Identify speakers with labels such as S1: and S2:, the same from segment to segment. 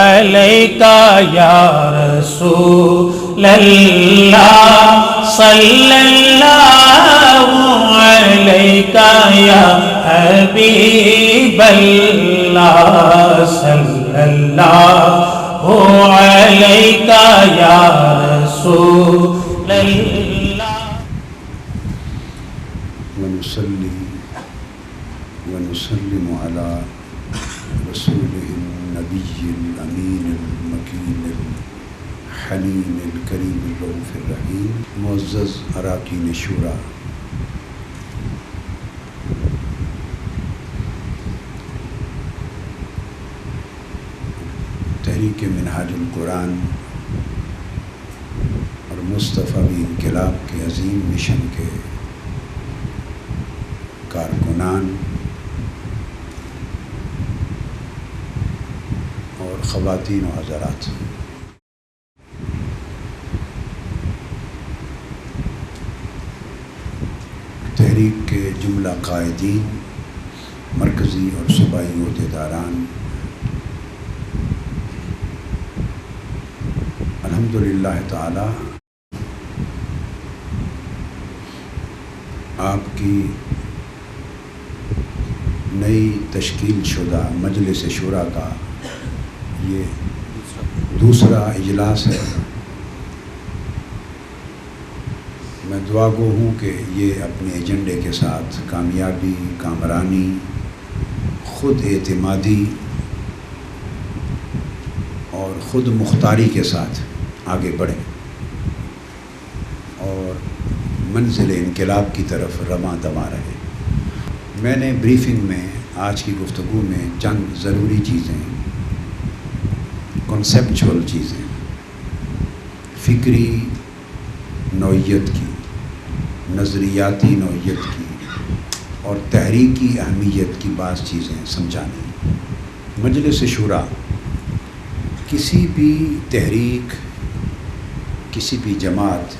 S1: عليك يا رسول الله صلى الله عليك يا حبيب الله صلى الله عليك يا رسول الله
S2: ونصلي ونسلم على رسوله النبي الأمين المكين الحنين الكريم الرؤوف الرحيم معزز اراکین شورا، تحریک منہاج القرآن اور مصطفی انقلاب کے عظیم مشن کے کارکنان اور خواتین و حضرات، تحریک کے جملہ قائدین، مرکزی اور صوبائی عہدیداران، الحمدللہ تعالی آپ کی نئی تشکیل شدہ مجلس شورا کا یہ دوسرا اجلاس ہے۔ میں دعا گو ہوں کہ یہ اپنے ایجنڈے کے ساتھ کامیابی، کامرانی، خود اعتمادی اور خود مختاری کے ساتھ آگے بڑھیں اور منزل انقلاب کی طرف رواں دواں رہے۔ میں نے بریفنگ میں آج کی گفتگو میں چند ضروری چیزیں، کنسیپچول چیزیں، فکری نوعیت کی، نظریاتی نوعیت کی اور تحریکی اہمیت کی بعض چیزیں سمجھانی۔ مجلس شورا کسی بھی تحریک، کسی بھی جماعت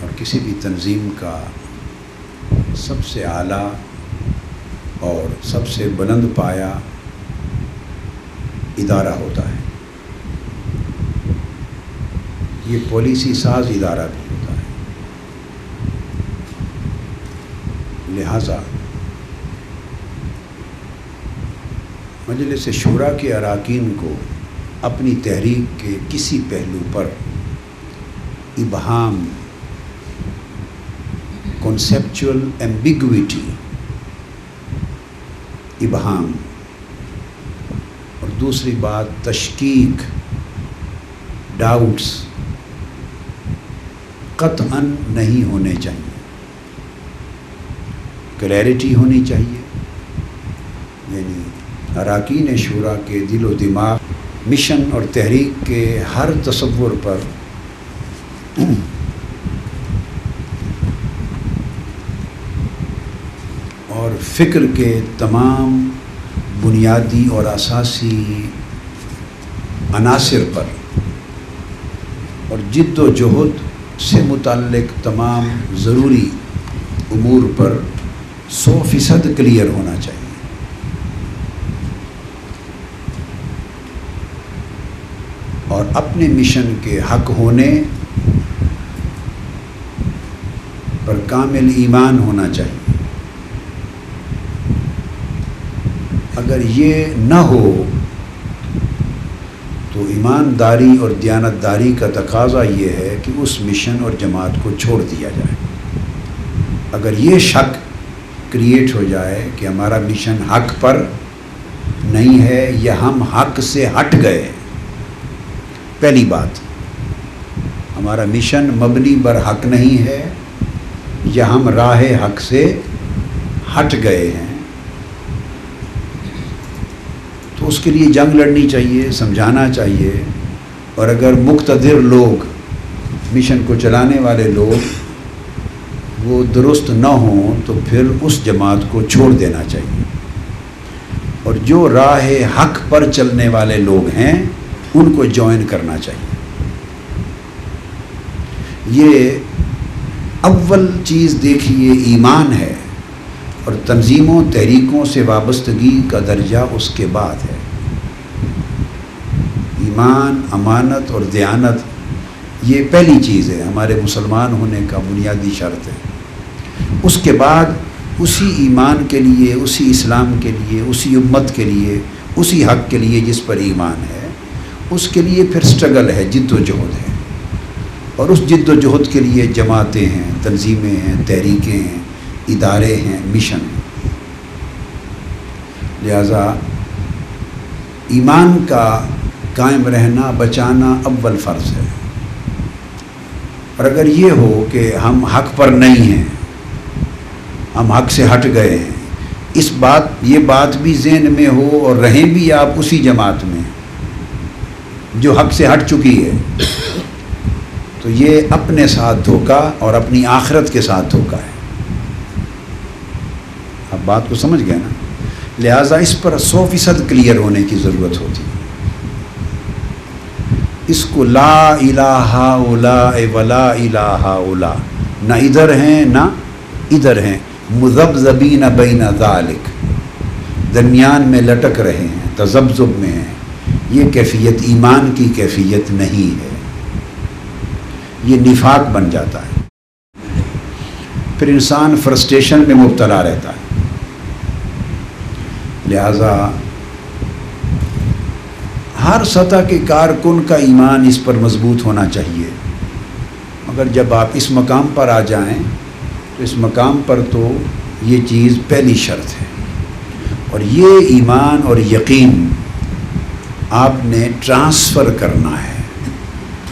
S2: اور کسی بھی تنظیم کا سب سے اعلیٰ اور سب سے بلند پایہ ادارہ ہوتا ہے۔ یہ پالیسی ساز ادارہ بھی ہوتا ہے۔ لہٰذا مجلس شورا کے اراکین کو اپنی تحریک کے کسی پہلو پر ابہام، کنسیپچول ایمبیگویٹی، ابہام، اور دوسری بات تشکیک، ڈاؤٹس قطعاً نہیں ہونے چاہیے۔ کلیئرٹی ہونی چاہیے، یعنی اراکین شورا کے دل و دماغ مشن اور تحریک کے ہر تصور پر اور فکر کے تمام بنیادی اور اساسی عناصر پر اور جد و جہد سے متعلق تمام ضروری امور پر 100% کلیئر ہونا چاہیے۔ اور اپنے مشن کے حق ہونے پر کامل ایمان ہونا چاہیے۔ اگر یہ نہ ہو تو ایمانداری اور دیانتداری کا تقاضا یہ ہے کہ اس مشن اور جماعت کو چھوڑ دیا جائے۔ اگر یہ شک کریٹ ہو جائے کہ ہمارا مشن حق پر نہیں ہے یا ہم حق سے ہٹ گئے، پہلی بات ہمارا مشن مبنی بر حق نہیں ہے یا ہم راہ حق سے ہٹ گئے ہیں، تو اس کے لیے جنگ لڑنی چاہیے، سمجھانا چاہیے۔ اور اگر مقتدر لوگ، مشن کو چلانے والے لوگ وہ درست نہ ہوں تو پھر اس جماعت کو چھوڑ دینا چاہیے، اور جو راہ حق پر چلنے والے لوگ ہیں ان کو جوائن کرنا چاہیے۔ یہ اول چیز دیکھیے ایمان ہے، اور تنظیموں تحریکوں سے وابستگی کا درجہ اس کے بعد ہے۔ ایمان، امانت اور دیانت یہ پہلی چیز ہے، ہمارے مسلمان ہونے کا بنیادی شرط ہے۔ اس کے بعد اسی ایمان کے لیے، اسی اسلام کے لیے، اسی امت کے لیے، اسی حق کے لیے جس پر ایمان ہے، اس کے لیے پھر سٹرگل ہے، جد و جہد ہے، اور اس جد و جہد کے لیے جماعتیں ہیں، تنظیمیں ہیں، تحریکیں ہیں، ادارے ہیں، مشن ہیں۔ لہذا ایمان کا قائم رہنا، بچانا اول فرض ہے۔ اور اگر یہ ہو کہ ہم حق پر نہیں ہیں، ہم حق سے ہٹ گئے ہیں، یہ بات بھی ذہن میں ہو اور رہیں بھی آپ اسی جماعت میں جو حق سے ہٹ چکی ہے، تو یہ اپنے ساتھ دھوکہ اور اپنی آخرت کے ساتھ دھوکہ ہے۔ اب بات کو سمجھ گئے نا؟ لہٰذا اس پر 100% کلیئر ہونے کی ضرورت ہوتی ہے۔ اس کو لا الہ الا ولا الہ الا، نہ ادھر ہیں نہ ادھر ہیں، مذبذبین بین ذالک، درمیان میں لٹک رہے ہیں، تذبذب میں ہیں، یہ کیفیت ایمان کی کیفیت نہیں ہے، یہ نفاق بن جاتا ہے، پھر انسان فرسٹریشن میں مبتلا رہتا ہے۔ لہذا ہر سطح کے کارکن کا ایمان اس پر مضبوط ہونا چاہیے، مگر جب آپ اس مقام پر آ جائیں تو اس مقام پر تو یہ چیز پہلی شرط ہے، اور یہ ایمان اور یقین آپ نے ٹرانسفر کرنا ہے۔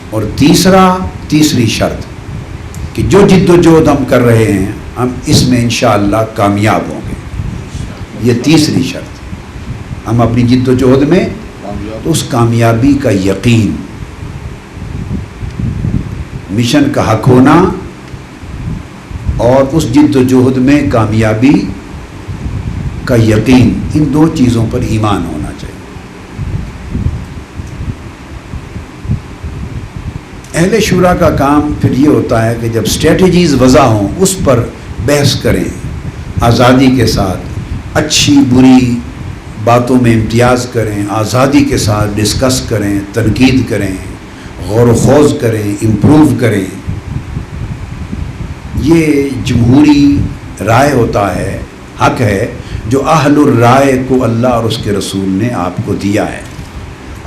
S2: اور تیسری شرط کہ جو جد و جہد ہم کر رہے ہیں ہم اس میں انشاءاللہ کامیاب ہوں گے، یہ تیسری شرط۔ ہم اپنی جد و جہد میں تو اس کامیابی کا یقین، مشن کا حق ہونا اور اس جد و جہد میں کامیابی کا یقین، ان دو چیزوں پر ایمان ہونا چاہیے۔ اہل شورا کا کام پھر یہ ہوتا ہے کہ جب اسٹریٹجیز وضع ہوں اس پر بحث کریں، آزادی کے ساتھ، اچھی بری باتوں میں امتیاز کریں، آزادی کے ساتھ ڈسکس کریں، تنقید کریں، غور و خوض کریں، امپروو کریں۔ یہ جمہوری رائے ہوتا ہے، حق ہے جو اہل الرائے کو اللہ اور اس کے رسول نے آپ کو دیا ہے۔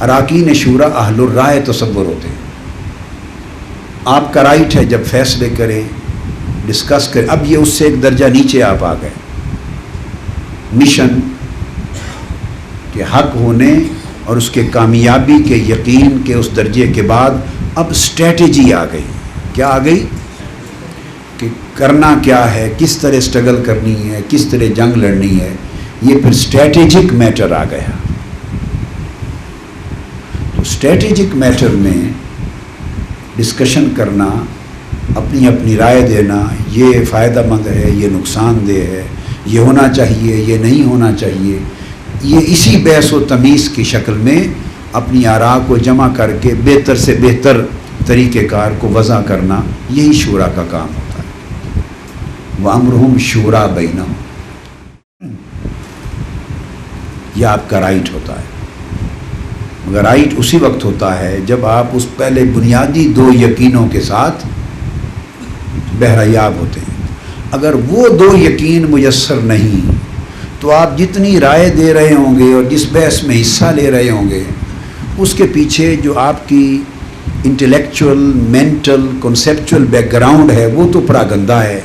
S2: اراکین شورا اہل الرائے تصور ہوتے ہیں، آپ کا رائٹ ہے جب فیصلے کریں، ڈسکس کریں۔ اب یہ اس سے ایک درجہ نیچے آپ آ گئے، مشن کے حق ہونے اور اس کے کامیابی کے یقین کے اس درجے کے بعد اب اسٹریٹجی آ گئی۔ کیا آ گئی؟ کہ کرنا کیا ہے، کس طرح اسٹرگل کرنی ہے، کس طرح جنگ لڑنی ہے، یہ پھر اسٹریٹجک میٹر آ گیا۔ تو اسٹریٹجک میٹر میں ڈسکشن کرنا، اپنی اپنی رائے دینا، یہ فائدہ مند ہے، یہ نقصان دہ ہے، یہ ہونا چاہیے، یہ نہیں ہونا چاہیے، یہ اسی بحث و تمیز کی شکل میں اپنی آراء کو جمع کر کے بہتر سے بہتر طریقہ کار کو وضع کرنا، یہی شورا کا کام ہوتا ہے۔ وَأَمْرُهُمْ شُورَىٰ بَيْنَهُمْ، یہ آپ کا رائٹ ہوتا ہے، مگر رائٹ اسی وقت ہوتا ہے جب آپ اس پہلے بنیادی دو یقینوں کے ساتھ بہریاب ہوتے ہیں۔ اگر وہ دو یقین میسر نہیں تو آپ جتنی رائے دے رہے ہوں گے اور جس بحث میں حصہ لے رہے ہوں گے اس کے پیچھے جو آپ کی intellectual, mental, conceptual back ground ہے وہ تو پراگندہ ہے،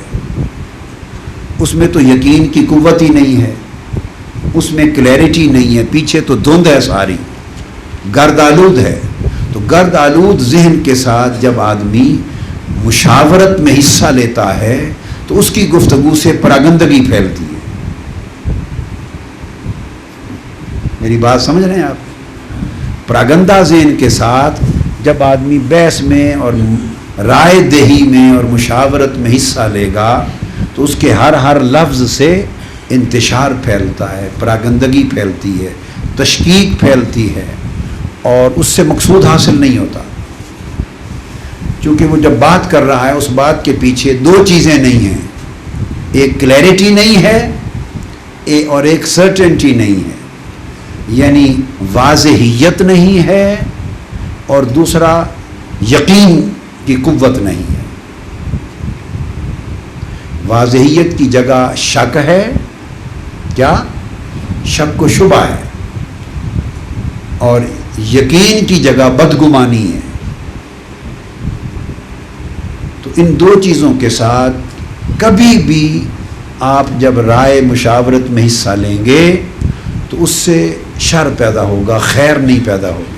S2: اس میں تو یقین کی قوت ہی نہیں ہے، اس میں کلیئرٹی نہیں ہے، پیچھے تو دھند ہے ساری، گرد آلود ہے۔ تو گرد آلود ذہن کے ساتھ جب آدمی مشاورت میں حصہ لیتا ہے تو اس کی گفتگو سے پراگندگی پھیلتی ہے۔ میری بات سمجھ رہے ہیں آپ؟ پراگندہ ذہن کے ساتھ جب آدمی بحث میں اور رائے دہی میں اور مشاورت میں حصہ لے گا تو اس کے ہر لفظ سے انتشار پھیلتا ہے، پراگندگی پھیلتی ہے، تشکیک پھیلتی ہے، اور اس سے مقصود حاصل نہیں ہوتا، کیونکہ وہ جب بات کر رہا ہے اس بات کے پیچھے دو چیزیں نہیں ہیں، ایک کلیئرٹی نہیں ہے اور ایک سرٹنٹی نہیں ہے، یعنی واضحیت نہیں ہے اور دوسرا یقین کی قوت نہیں ہے. واضحیت کی جگہ شک ہے، کیا؟ شک و شبہ ہے. اور یقین کی جگہ بدگمانی ہے. تو ان دو چیزوں کے ساتھ کبھی بھی آپ جب رائے مشاورت میں حصہ لیں گے تو اس سے شر پیدا ہوگا، خیر نہیں پیدا ہوگی،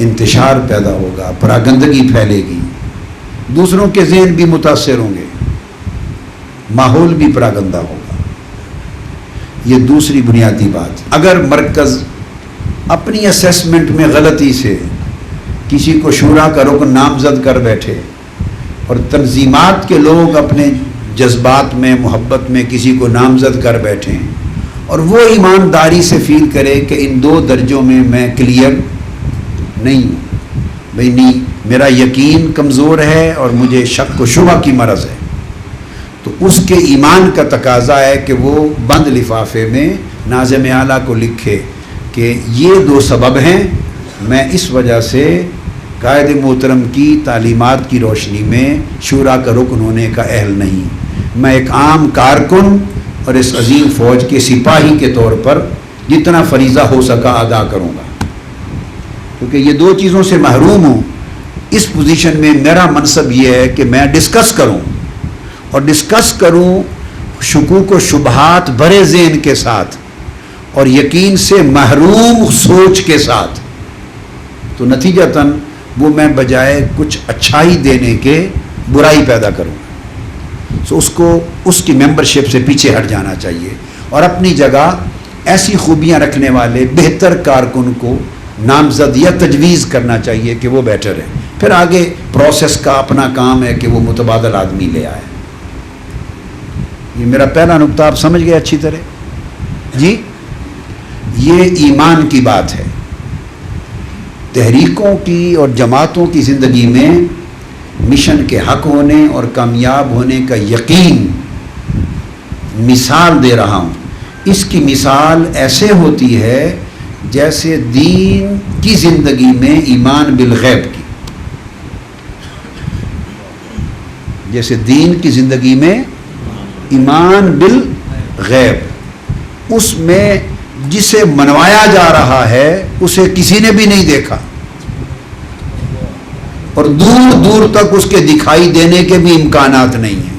S2: انتشار پیدا ہوگا، پراگندگی پھیلے گی، دوسروں کے ذہن بھی متاثر ہوں گے، ماحول بھی پراگندہ ہوگا. یہ دوسری بنیادی بات. اگر مرکز اپنی اسیسمنٹ میں غلطی سے کسی کو شورا کا رکن نامزد کر بیٹھے اور تنظیمات کے لوگ اپنے جذبات میں محبت میں کسی کو نامزد کر بیٹھیں اور وہ ایمانداری سے فیل کرے کہ ان دو درجوں میں میں کلیئر نہیں ہوں، بھئی نہیں، میرا یقین کمزور ہے اور مجھے شک و شبہ کی مرض ہے، تو اس کے ایمان کا تقاضا ہے کہ وہ بند لفافے میں ناظم اعلیٰ کو لکھے کہ یہ دو سبب ہیں، میں اس وجہ سے قائد محترم کی تعلیمات کی روشنی میں شورا کا رکن ہونے کا اہل نہیں، میں ایک عام کارکن اور اس عظیم فوج کے سپاہی کے طور پر جتنا فریضہ ہو سکا ادا کروں گا. کیونکہ یہ دو چیزوں سے محروم ہوں. اس پوزیشن میں میرا منصب یہ ہے کہ میں ڈسکس کروں، اور ڈسکس کروں شکوک و شبہات بھرے ذہن کے ساتھ اور یقین سے محروم سوچ کے ساتھ. تو نتیجتاً وہ میں بجائے کچھ اچھائی دینے کے برائی پیدا کروں. سو اس کو اس کی ممبرشپ سے پیچھے ہٹ جانا چاہیے اور اپنی جگہ ایسی خوبیاں رکھنے والے بہتر کارکن کو نامزد یا تجویز کرنا چاہیے کہ وہ بیٹر ہے. پھر آگے پروسیس کا اپنا کام ہے کہ وہ متبادل آدمی لے آئے. یہ میرا پہلا نقطہ آپ سمجھ گئے اچھی طرح جی. یہ ایمان کی بات ہے. تحریکوں کی اور جماعتوں کی زندگی میں مشن کے حق ہونے اور کامیاب ہونے کا یقین مثال دے رہا ہوں. اس کی مثال ایسے ہوتی ہے جیسے دین کی زندگی میں ایمان بالغیب کی، جیسے دین کی زندگی میں ایمان بالغیب، اس میں جسے منوایا جا رہا ہے اسے کسی نے بھی نہیں دیکھا اور دور دور تک اس کے دکھائی دینے کے بھی امکانات نہیں ہیں.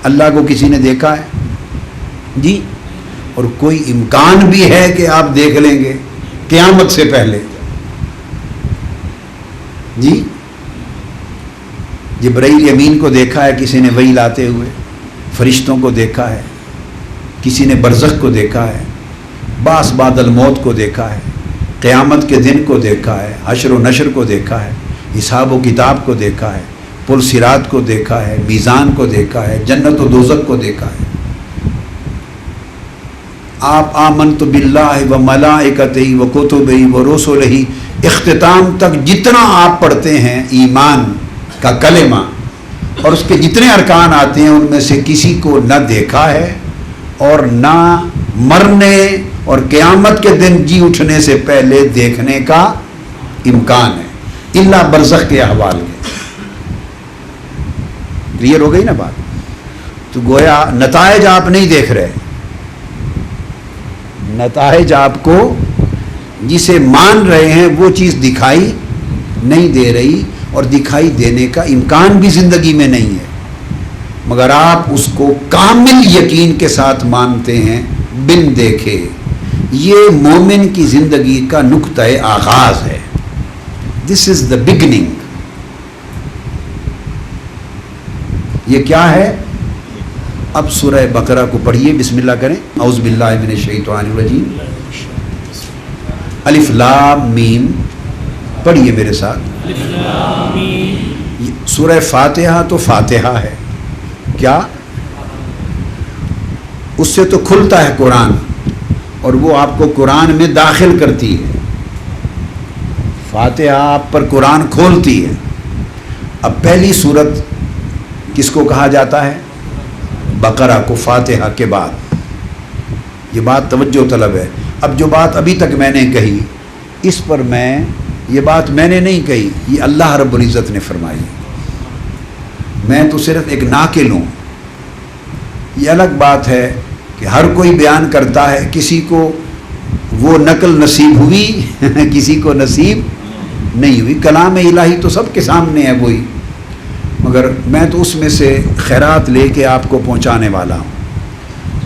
S2: اللہ کو کسی نے دیکھا ہے جی؟ اور کوئی امکان بھی ہے کہ آپ دیکھ لیں گے قیامت سے پہلے جی؟ جبرائیل امین کو دیکھا ہے کسی نے وحی لاتے ہوئے، فرشتوں کو دیکھا ہے، کسی نے برزخ کو دیکھا ہے، باس بعد الموت کو دیکھا ہے، قیامت کے دن کو دیکھا ہے، حشر و نشر کو دیکھا ہے، حساب و کتاب کو دیکھا ہے، پل صراط کو دیکھا ہے، میزان کو دیکھا ہے، جنت و دوزخ کو دیکھا ہے. آپ آمنت باللہ و ملائکتہ و کتبہ و رسلہ اختتام تک جتنا آپ پڑھتے ہیں ایمان کا کلمہ اور اس کے جتنے ارکان آتے ہیں ان میں سے کسی کو نہ دیکھا ہے اور نہ مرنے اور قیامت کے دن جی اٹھنے سے پہلے دیکھنے کا امکان ہے، الا برزخ کے احوال کے. کلیئر ہو گئی نا بات؟ تو گویا نتائج آپ نہیں دیکھ رہے، نتائج آپ کو جسے مان رہے ہیں وہ چیز دکھائی نہیں دے رہی اور دکھائی دینے کا امکان بھی زندگی میں نہیں ہے، مگر آپ اس کو کامل یقین کے ساتھ مانتے ہیں بن دیکھے. یہ مومن کی زندگی کا نقطۂ آغاز ہے. دس از دا بگننگ. یہ کیا ہے؟ اب سورہ بقرہ کو پڑھیے، بسم اللہ کریں. اعوذ باللہ من الشیطان الرجیم. الف لام میم پڑھیے میرے ساتھ. سورہ فاتحہ تو فاتحہ ہے، کیا؟ اس سے تو کھلتا ہے قرآن اور وہ آپ کو قرآن میں داخل کرتی ہے. فاتحہ آپ پر قرآن کھولتی ہے. اب پہلی سورت کس کو کہا جاتا ہے؟ بقرہ کو فاتحہ کے بعد. یہ بات توجہ طلب ہے. اب جو بات ابھی تک میں نے کہی اس پر یہ بات میں نے نہیں کہی، یہ اللہ رب العزت نے فرمائی، میں تو صرف ایک ناقل ہوں۔ یہ الگ بات ہے کہ ہر کوئی بیان کرتا ہے، کسی کو وہ نقل نصیب ہوئی کسی کو نصیب نہیں ہوئی۔ کلام الہی تو سب کے سامنے ہے وہی، مگر میں تو اس میں سے خیرات لے کے آپ کو پہنچانے والا ہوں۔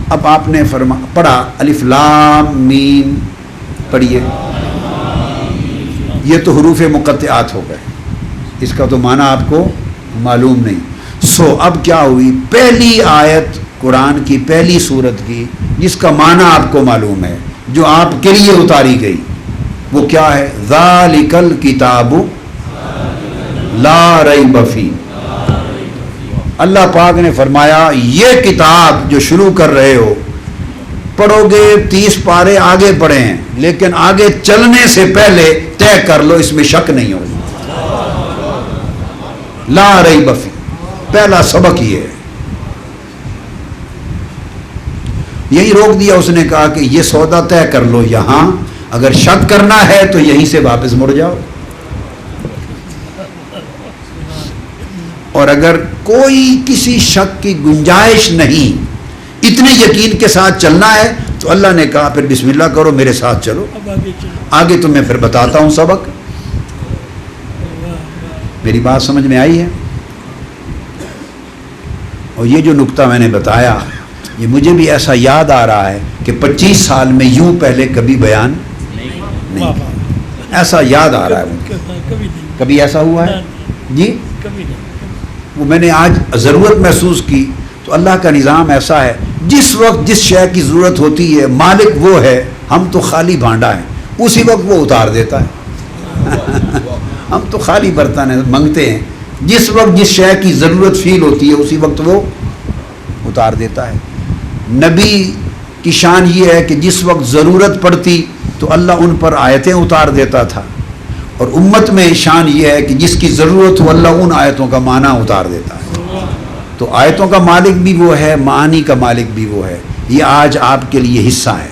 S2: اب آپ نے پڑھا الف لام میم، پڑھیے، یہ تو حروف مقطعات ہو گئے، اس کا تو معنی آپ کو معلوم نہیں۔ اب کیا ہوئی؟ پہلی آیت قرآن کی پہلی سورت کی جس کا معنی آپ کو معلوم ہے، جو آپ کے لیے اتاری گئی، وہ کیا ہے؟ ذالک الکتاب لا ریب فیہ۔ اللہ پاک نے فرمایا یہ کتاب جو شروع کر رہے ہو، پڑھو گے 30 پارے آگے پڑھے ہیں، لیکن آگے چلنے سے پہلے طے کر لو اس میں شک نہیں ہوگی۔ لا ریب فیہ، پہلا سبق یہ ہے۔ یہی روک دیا، اس نے کہا کہ یہ سودا طے کر لو یہاں، اگر شک کرنا ہے تو یہیں سے واپس مڑ جاؤ، اور اگر کوئی کسی شک کی گنجائش نہیں، اتنے یقین کے ساتھ چلنا ہے تو اللہ نے کہا پھر بسم اللہ کرو، میرے ساتھ چلو، آگے تمہیں پھر بتاتا ہوں سبق۔ میری بات سمجھ میں آئی ہے؟ اور یہ جو نکتہ میں نے بتایا، یہ مجھے بھی ایسا یاد آ رہا ہے کہ 25 سال میں یوں پہلے کبھی بیان نہیں، ایسا یاد آ رہا ہے۔ کبھی ایسا ہوا ہے جی؟ وہ میں نے آج ضرورت محسوس کی، تو اللہ کا نظام ایسا ہے، جس وقت جس شے کی ضرورت ہوتی ہے مالک وہ ہے، ہم تو خالی بھانڈا ہیں، اسی وقت وہ اتار دیتا ہے ہم تو خالی برتن ہیں، منگتے ہیں، جس وقت جس شے کی ضرورت فیل ہوتی ہے اسی وقت وہ اتار دیتا ہے۔ نبی کی شان یہ ہے کہ جس وقت ضرورت پڑتی تو اللہ ان پر آیتیں اتار دیتا تھا، اور امت میں شان یہ ہے کہ جس کی ضرورت ہو اللہ ان آیتوں کا معنی اتار دیتا ہے۔ تو آیتوں کا مالک بھی وہ ہے، معانی کا مالک بھی وہ ہے، یہ آج آپ کے لیے حصہ ہے۔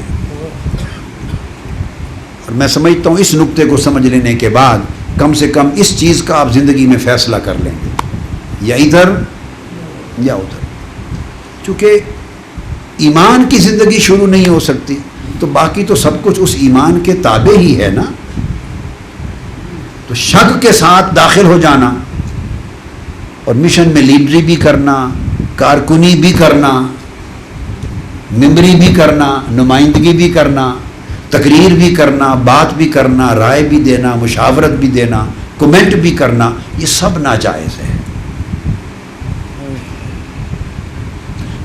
S2: اور میں سمجھتا ہوں اس نقطے کو سمجھ لینے کے بعد کم سے کم اس چیز کا آپ زندگی میں فیصلہ کر لیں گے، یا ادھر یا ادھر۔ چونکہ ایمان کی زندگی شروع نہیں ہو سکتی تو باقی تو سب کچھ اس ایمان کے تابع ہی ہے نا۔ تو شک کے ساتھ داخل ہو جانا اور مشن میں لیڈری بھی کرنا، کارکنی بھی کرنا، ممبری بھی کرنا، نمائندگی بھی کرنا، تقریر بھی کرنا، بات بھی کرنا، رائے بھی دینا، مشاورت بھی دینا، کمنٹ بھی کرنا، یہ سب ناجائز ہے۔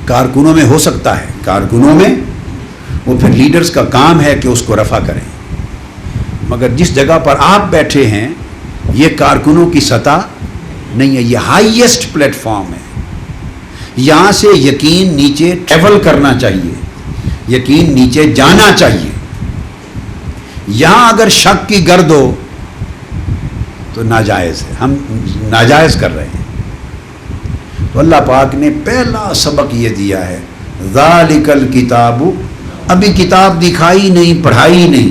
S2: کارکنوں میں ہو سکتا ہے، کارکنوں میں وہ پھر لیڈرز کا کام ہے کہ اس کو رفع کریں، مگر جس جگہ پر آپ بیٹھے ہیں یہ کارکنوں کی سطح نہیں ہے، یہ ہائیسٹ پلیٹ فارم ہے۔ یہاں سے یقین نیچے ٹریول کرنا چاہیے، یقین نیچے جانا چاہیے۔ یہاں اگر شک کی گرد ہو تو ناجائز ہے، ہم ناجائز کر رہے ہیں۔ تو اللہ پاک نے پہلا سبق یہ دیا ہے، ذالک الکتاب، ابھی کتاب دکھائی نہیں، پڑھائی نہیں،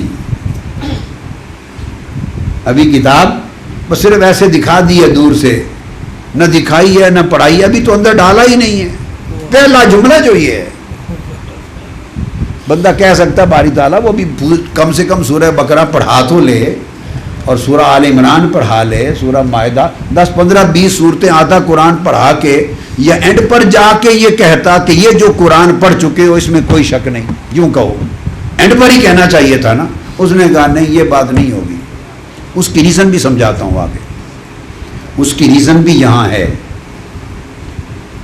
S2: ابھی کتاب بس صرف ایسے دکھا دی ہے دور سے، نہ دکھائی ہے نہ پڑھائی، ابھی تو اندر ڈالا ہی نہیں ہے۔ پہلا جملہ جو یہ ہے، بندہ کہہ سکتا باری تعالیٰ وہ بھی کم سے کم سورہ بقرہ پڑھا تو لے، اور سورہ آل عمران پڑھا لے، سورہ مائدہ، 10 15 20 صورتیں آتا قرآن پڑھا کے، یا اینڈ پر جا کے یہ کہتا کہ یہ جو قرآن پڑھ چکے ہو اس میں کوئی شک نہیں، یوں کہو، اینڈ پر ہی کہنا چاہیے تھا نا۔ اس نے کہا نہیں، یہ بات نہیں ہوگی۔ اس کی ریزن بھی سمجھاتا ہوں آگے، اس کی ریزن بھی یہاں ہے۔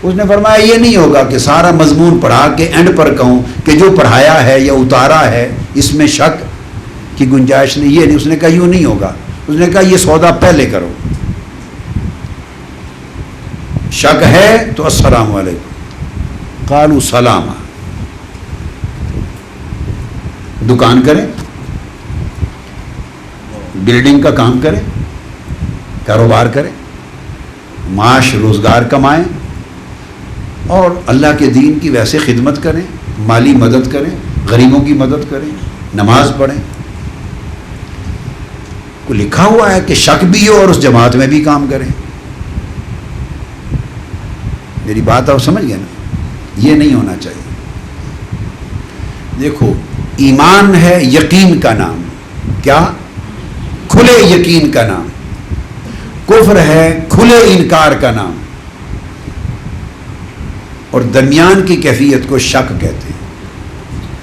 S2: اس نے فرمایا یہ نہیں ہوگا کہ سارا مضمون پڑھا کے اینڈ پر کہوں کہ جو پڑھایا ہے یا اتارا ہے اس میں شک کی گنجائش نہیں، یہ نہیں۔ اس نے کہا یوں نہیں ہوگا، اس نے کہا یہ سودا پہلے کرو، شک ہے تو السلام علیکم، قالوا سلاما، دکان کریں، بلڈنگ کا کام کریں، کاروبار کریں، معاش روزگار کمائیں، اور اللہ کے دین کی ویسے خدمت کریں، مالی مدد کریں، غریبوں کی مدد کریں، نماز پڑھیں۔ کو لکھا ہوا ہے کہ شک بھی ہو اور اس جماعت میں بھی کام کریں. میری بات آپ سمجھ گئے نا؟ یہ نہیں ہونا چاہیے. دیکھو ایمان ہے یقین کا نام، کیا؟ کھلے یقین کا نام. کفر ہے کھلے انکار کا نام. اور درمیان کی کیفیت کو شک کہتے ہیں.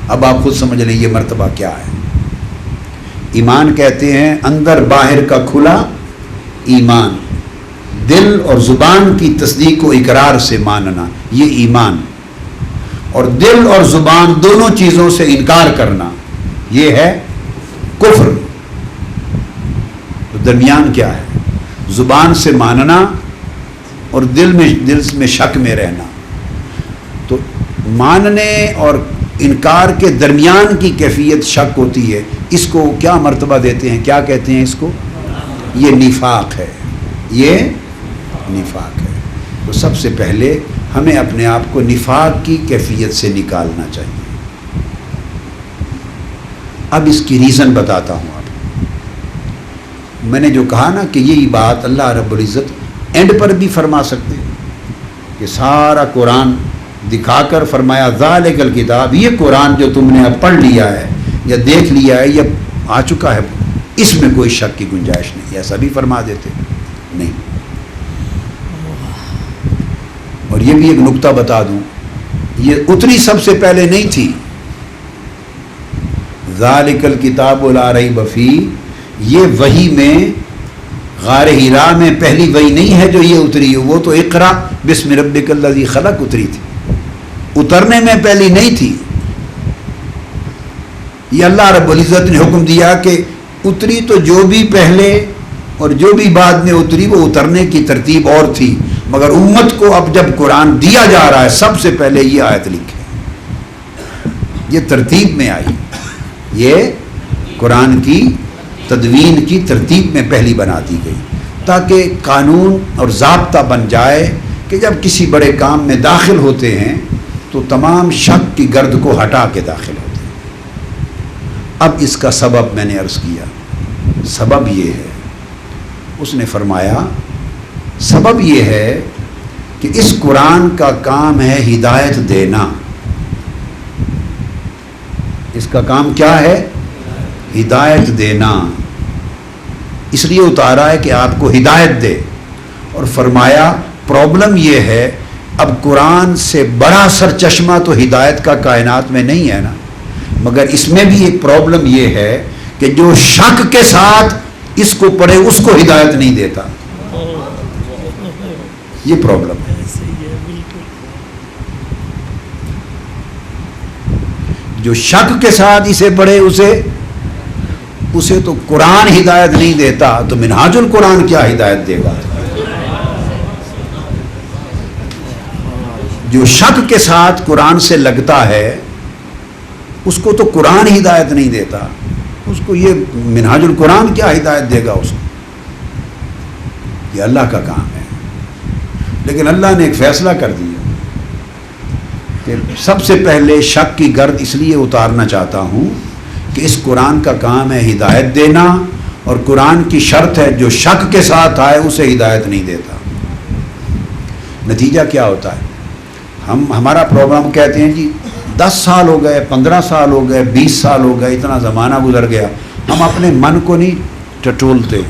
S2: اب آپ خود سمجھ لیں یہ مرتبہ کیا ہے. ایمان کہتے ہیں اندر باہر کا کھلا ایمان، دل اور زبان کی تصدیق و اقرار سے ماننا، یہ ایمان. اور دل اور زبان دونوں چیزوں سے انکار کرنا، یہ ہے کفر. تو درمیان کیا ہے؟ زبان سے ماننا اور دل میں شک میں رہنا. تو ماننے اور انکار کے درمیان کی کیفیت شک ہوتی ہے. اس کو کیا مرتبہ دیتے ہیں؟ کیا کہتے ہیں اس کو؟ یہ نفاق ہے. یہ نفاق ہے. تو سب سے پہلے ہمیں اپنے آپ کو نفاق کی کیفیت سے نکالنا چاہیے. اب اس کی ریزن بتاتا ہوں. آپ میں نے جو کہا نا کہ یہی بات اللہ رب العزت اینڈ پر بھی فرما سکتے ہیں کہ سارا قرآن دکھا کر فرمایا ذالک الکتاب، یہ قرآن جو تم نے اب پڑھ لیا ہے یا دیکھ لیا ہے یا آ چکا ہے، اس میں کوئی شک کی گنجائش نہیں. ایسا بھی فرما دیتے نہیں. اور یہ بھی ایک نقطہ بتا دوں، یہ اتری سب سے پہلے نہیں تھی. ذالک الکتاب لا ریب فیہ، یہ وحی میں غار حرا میں پہلی وحی نہیں ہے جو یہ اتری ہے. وہ تو اقرا بسم ربک الذی خلق اتری تھی، اترنے میں پہلی نہیں تھی. یہ اللہ رب العزت نے حکم دیا کہ اتری تو جو بھی پہلے اور جو بھی بعد میں اتری وہ اترنے کی ترتیب اور تھی، مگر امت کو اب جب قرآن دیا جا رہا ہے سب سے پہلے یہ آیت لکھے. یہ ترتیب میں آئی، یہ قرآن کی تدوین کی ترتیب میں پہلی بنا دی گئی تاکہ قانون اور ضابطہ بن جائے کہ جب کسی بڑے کام میں داخل ہوتے ہیں تو تمام شک کی گرد کو ہٹا کے داخل ہوتے ہیں. اب اس کا سبب میں نے عرض کیا. سبب یہ ہے، اس نے فرمایا سبب یہ ہے کہ اس قرآن کا کام ہے ہدایت دینا. اس کا کام کیا ہے؟ ہدایت دینا. اس لیے اتارا ہے کہ آپ کو ہدایت دے. اور فرمایا پرابلم یہ ہے اب قرآن سے بڑا سرچشمہ تو ہدایت کا کائنات میں نہیں ہے نا، مگر اس میں بھی ایک پرابلم یہ ہے کہ جو شک کے ساتھ اس کو پڑھے اس کو ہدایت نہیں دیتا. یہ پرابلم ہے. جو شک کے ساتھ اسے پڑھے اسے تو قرآن ہدایت نہیں دیتا، تو منہاج القرآن کیا ہدایت دے گا؟ جو شک کے ساتھ قرآن سے لگتا ہے اس کو تو قرآن ہدایت نہیں دیتا، اس کو یہ منہاج القرآن کیا ہدایت دے گا اس کو؟ یہ اللہ کا کام ہے. لیکن اللہ نے ایک فیصلہ کر دیا کہ سب سے پہلے شک کی گرد اس لیے اتارنا چاہتا ہوں کہ اس قرآن کا کام ہے ہدایت دینا، اور قرآن کی شرط ہے جو شک کے ساتھ آئے اسے ہدایت نہیں دیتا. نتیجہ کیا ہوتا ہے؟ ہمارا پروگرام کہتے ہیں جی 10 سال ہو گئے، 15 سال ہو گئے، 20 سال ہو گئے، اتنا زمانہ گزر گیا. ہم اپنے من کو نہیں ٹٹولتے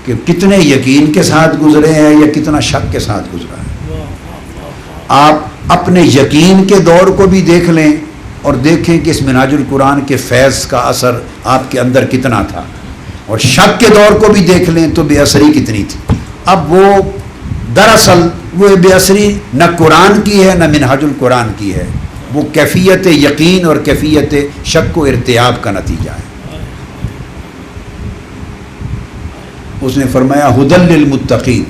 S2: کہ کتنے یقین کے ساتھ گزرے ہیں یا کتنا شک کے ساتھ گزرا ہے. آپ اپنے یقین کے دور کو بھی دیکھ لیں اور دیکھیں کہ اس منہاج القرآن کے فیض کا اثر آپ کے اندر کتنا تھا، اور شک کے دور کو بھی دیکھ لیں تو بے اثری کتنی تھی. اب وہ دراصل وہ بے اثری نہ قرآن کی ہے نہ منہاج القرآن کی ہے، وہ کیفیت یقین اور کیفیت شک و ارتیاب کا نتیجہ ہے. اس نے فرمایا ہدی للمتقین،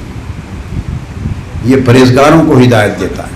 S2: یہ پرہیزگاروں کو ہدایت دیتا ہے.